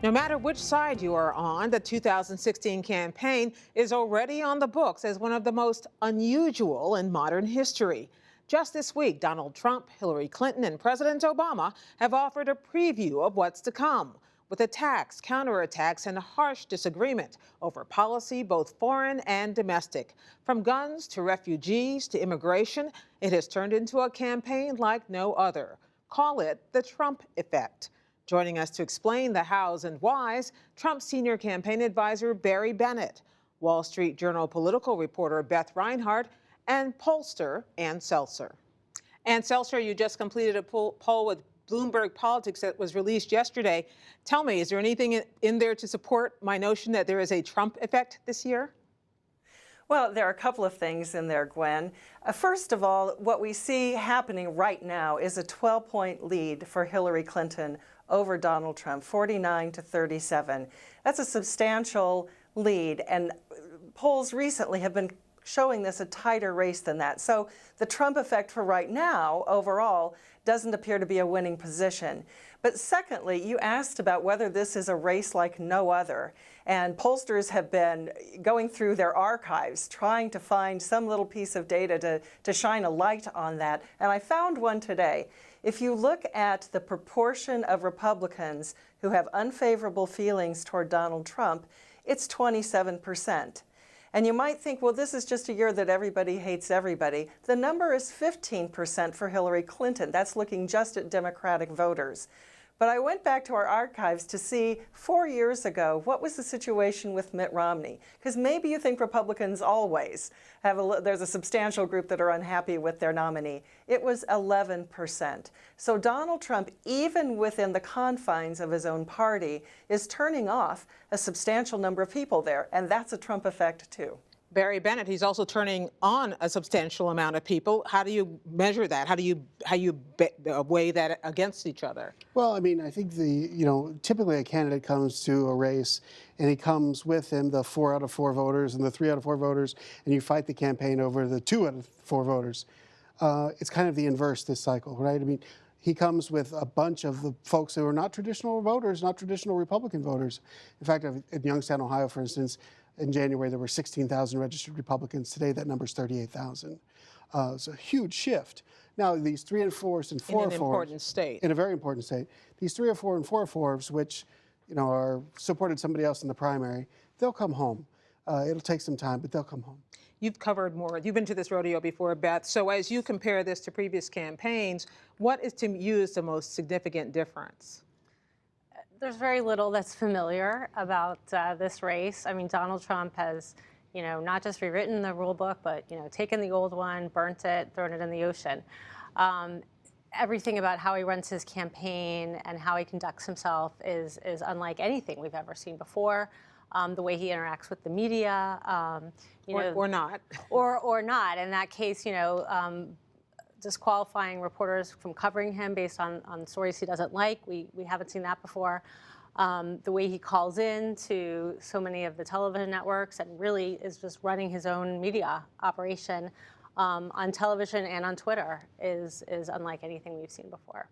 No matter which side you are on, the 2016 campaign is already on the books as one of the most unusual in modern history. Just this week, Donald Trump, Hillary Clinton, and President Obama have offered a preview of what's to come, with attacks, counterattacks, and harsh disagreement over policy, both foreign and domestic. From guns to refugees to immigration, it has turned into a campaign like no other. Call it the Trump effect. Joining us to explain the hows and whys, Trump's senior campaign advisor Barry Bennett, Wall Street Journal political reporter Beth Reinhardt, and pollster Ann Seltzer. Ann Seltzer, you just completed a poll with Bloomberg Politics that was released yesterday. Tell me, is there anything in there to support my notion that there is a Trump effect this year? Well, there are a couple of things in there, Gwen. First of all, what we see happening right now is a 12-point lead for Hillary Clinton over Donald Trump, 49 to 37. That's a substantial lead, and polls recently have been showing this a tighter race than that. So the Trump effect for right now, overall, doesn't appear to be a winning position. But secondly, you asked about whether this is a race like no other. And pollsters have been going through their archives, trying to find some little piece of data to shine a light on that. And I found one today. If you look at the proportion of Republicans who have unfavorable feelings toward Donald Trump, it's 27%. And you might think, well, this is just a year that everybody hates everybody. The number is 15% for Hillary Clinton. That's looking just at Democratic voters. But I went back to our archives to see 4 years ago, what was the situation with Mitt Romney? Because maybe you think Republicans always have there's a substantial group that are unhappy with their nominee. It was 11%. So Donald Trump, even within the confines of his own party, is turning off a substantial number of people there. And that's a Trump effect, too. Barry Bennett, he's also turning on a substantial amount of people. How do you measure that? How do you weigh that against each other? Well, I mean, I think typically a candidate comes to a race and he comes with him the 4 out of 4 voters and the 3 out of 4 voters, and you fight the campaign over the 2 out of 4 voters. It's kind of the inverse this cycle, right? I mean, he comes with a bunch of the folks who are not traditional voters, not traditional Republican voters. In fact, in Youngstown, Ohio, for instance, in January, there were 16,000 registered Republicans. Today, that number's 38,000. It's a huge shift. Now, these 3 and 4s and 4 in an important state. In a very important state. These 3 or 4 and 4 4s, which are supported somebody else in the primary, they'll come home. It'll take some time, but they'll come home. You've covered more. You've been to this rodeo before, Beth. So as you compare this to previous campaigns, what is to you is the most significant difference? There's very little that's familiar about this race. I mean, Donald Trump has, not just rewritten the rule book, but, taken the old one, burnt it, thrown it in the ocean. Everything about how he runs his campaign and how he conducts himself is unlike anything we've ever seen before. The way he interacts with the media, or not. Or not. In that case, disqualifying reporters from covering him based on stories he doesn't like. We haven't seen that before. The way he calls in to so many of the television networks and really is just running his own media operation on television and on Twitter is unlike anything we've seen before.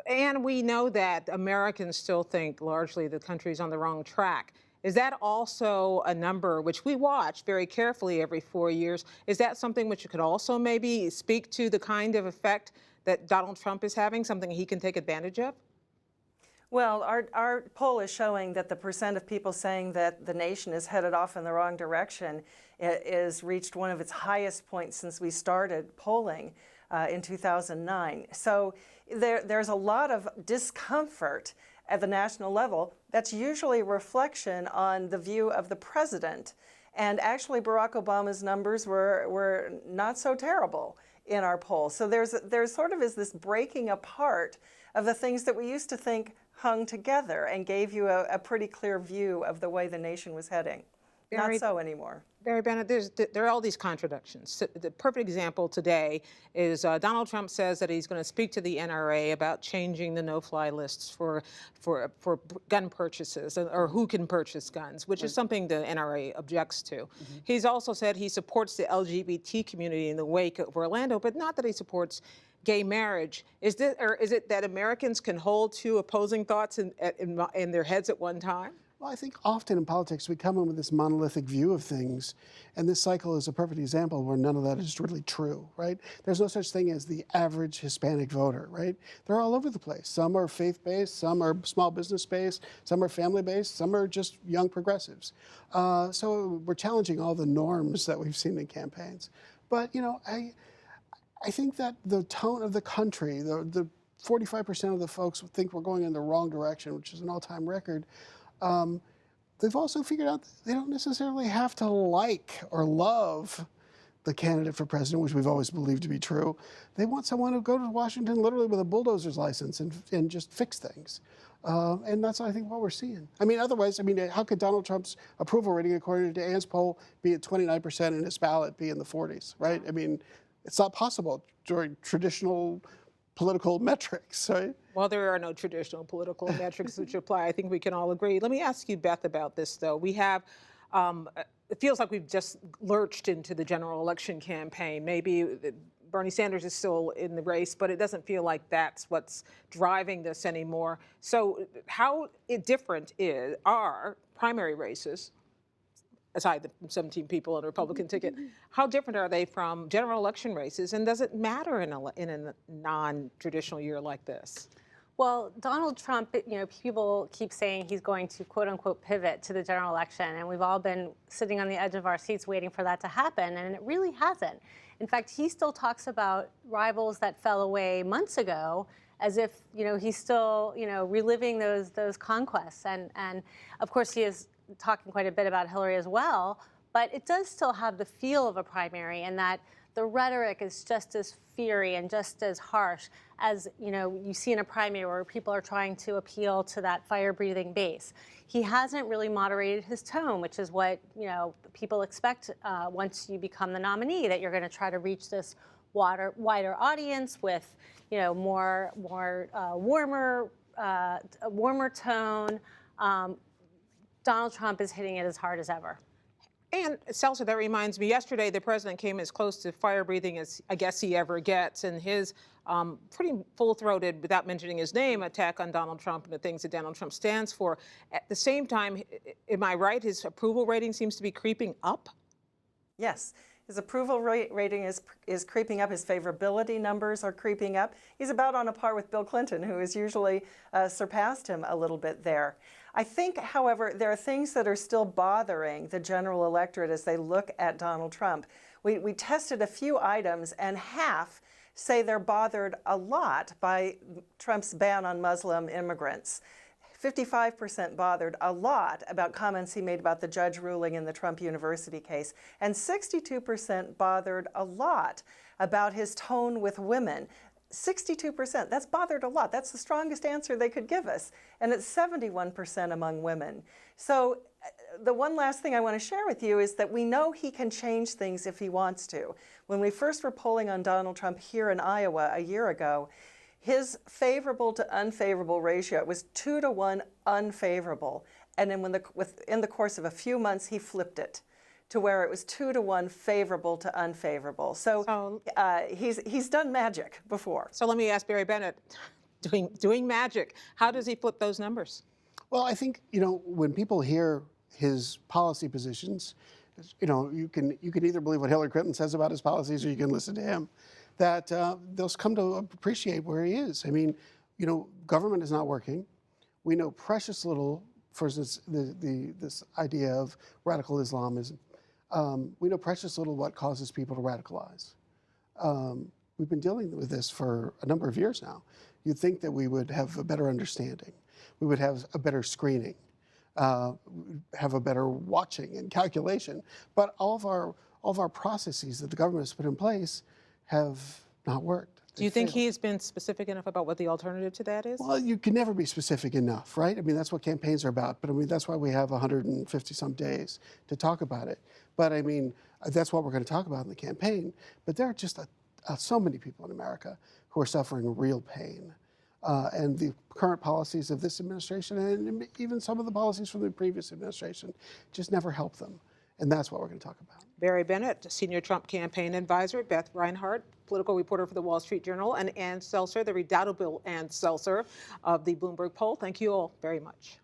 And we know that Americans still think largely the country's on the wrong track. Is that also a number which we watch very carefully every 4 years? Is that something which could also maybe speak to the kind of effect that Donald Trump is having, something he can take advantage of? Well, our poll is showing that the percent of people saying that the nation is headed off in the wrong direction is reached one of its highest points since we started polling in 2009. So there's a lot of discomfort at the national level. That's usually a reflection on the view of the president. And actually, Barack Obama's numbers were not so terrible in our poll. So there's sort of this breaking apart of the things that we used to think hung together and gave you a pretty clear view of the way the nation was heading. Not so anymore. Barry Bennett, there are all these contradictions. The perfect example today is Donald Trump says that he's going to speak to the NRA about changing the no-fly lists for gun purchases, or who can purchase guns, which is something the NRA objects to. Mm-hmm. He's also said he supports the LGBT community in the wake of Orlando, but not that he supports gay marriage. Is this, or is it that Americans can hold two opposing thoughts in their heads at one time? Well, I think often in politics we come in with this monolithic view of things, and this cycle is a perfect example where none of that is really true, right? There's no such thing as the average Hispanic voter, right? They're all over the place. Some are faith-based, some are small business-based, some are family-based, some are just young progressives. So we're challenging all the norms that we've seen in campaigns. But, you know, I think that the tone of the country, the 45% of the folks think we're going in the wrong direction, which is an all-time record. They've also figured out that they don't necessarily have to like or love the candidate for president, which we've always believed to be true. They want someone who go to Washington literally with a bulldozer's license and just fix things. And that's, I think, what we're seeing. I mean, otherwise, I mean, how could Donald Trump's approval rating, according to Ann's poll, be at 29% and his ballot be in the 40s, right? I mean, it's not possible during traditional political metrics, right? Well, there are no traditional political metrics which apply. I think we can all agree. Let me ask you, Beth, about this, though. We have, it feels like we've just lurched into the general election campaign. Maybe Bernie Sanders is still in the race, but it doesn't feel like that's what's driving this anymore. So how different are primary races, aside the 17 people on the Republican ticket, how different are they from general election races? And does it matter in a non-traditional year like this? Well, Donald Trump, you know, people keep saying he's going to quote unquote pivot to the general election, and we've all been sitting on the edge of our seats waiting for that to happen, and it really hasn't. In fact, he still talks about rivals that fell away months ago as if, you know, he's still, you know, reliving those conquests. And of course, he is talking quite a bit about Hillary as well, but it does still have the feel of a primary, and that the rhetoric is just as fiery and just as harsh as, you know, you see in a primary where people are trying to appeal to that fire-breathing base. He hasn't really moderated his tone, which is what, you know, people expect once you become the nominee, that you're going to try to reach this wider audience with, you know, warmer tone. Donald Trump is hitting it as hard as ever. And Celsa, that reminds me, yesterday the president came as close to fire-breathing as I guess he ever gets, and his pretty full-throated, without mentioning his name, attack on Donald Trump and the things that Donald Trump stands for. At the same time, am I right, his approval rating seems to be creeping up? Yes. His approval rating is creeping up. His favorability numbers are creeping up. He's about on a par with Bill Clinton, who has usually surpassed him a little bit there. I think, however, there are things that are still bothering the general electorate as they look at Donald Trump. We tested a few items, and half say they're bothered a lot by Trump's ban on Muslim immigrants. 55% bothered a lot about comments he made about the judge ruling in the Trump University case, and 62% bothered a lot about his tone with women. 62%, that's bothered a lot. That's the strongest answer they could give us. And it's 71% among women. So the one last thing I want to share with you is that we know he can change things if he wants to. When we first were polling on Donald Trump here in Iowa a year ago, his favorable to unfavorable ratio was 2-to-1 unfavorable. And then within the course of a few months, he flipped it to where it was 2-to-1 favorable to unfavorable. So he's done magic before. So let me ask Barry Bennett, doing magic, how does he flip those numbers? Well, I think, you know, when people hear his policy positions, you know, you can either believe what Hillary Clinton says about his policies or you can listen to him, that they'll come to appreciate where he is. I mean, you know, government is not working. We know precious little, for instance, this idea of radical Islamism. We know precious little what causes people to radicalize. We've been dealing with this for a number of years now. You'd think that we would have a better understanding. We would have a better screening, have a better watching and calculation. But all of our processes that the government has put in place have not worked. Do you think he has been specific enough about what the alternative to that is? Well, you can never be specific enough, right? I mean, that's what campaigns are about. But I mean, that's why we have 150 some days to talk about it. But I mean, that's what we're going to talk about in the campaign. But there are just so many people in America who are suffering real pain. And the current policies of this administration and even some of the policies from the previous administration just never help them. And that's what we're going to talk about. Barry Bennett, Senior Trump Campaign Advisor, Beth Reinhardt, political reporter for the Wall Street Journal, and Ann Seltzer, the redoubtable Ann Seltzer of the Bloomberg poll. Thank you all very much.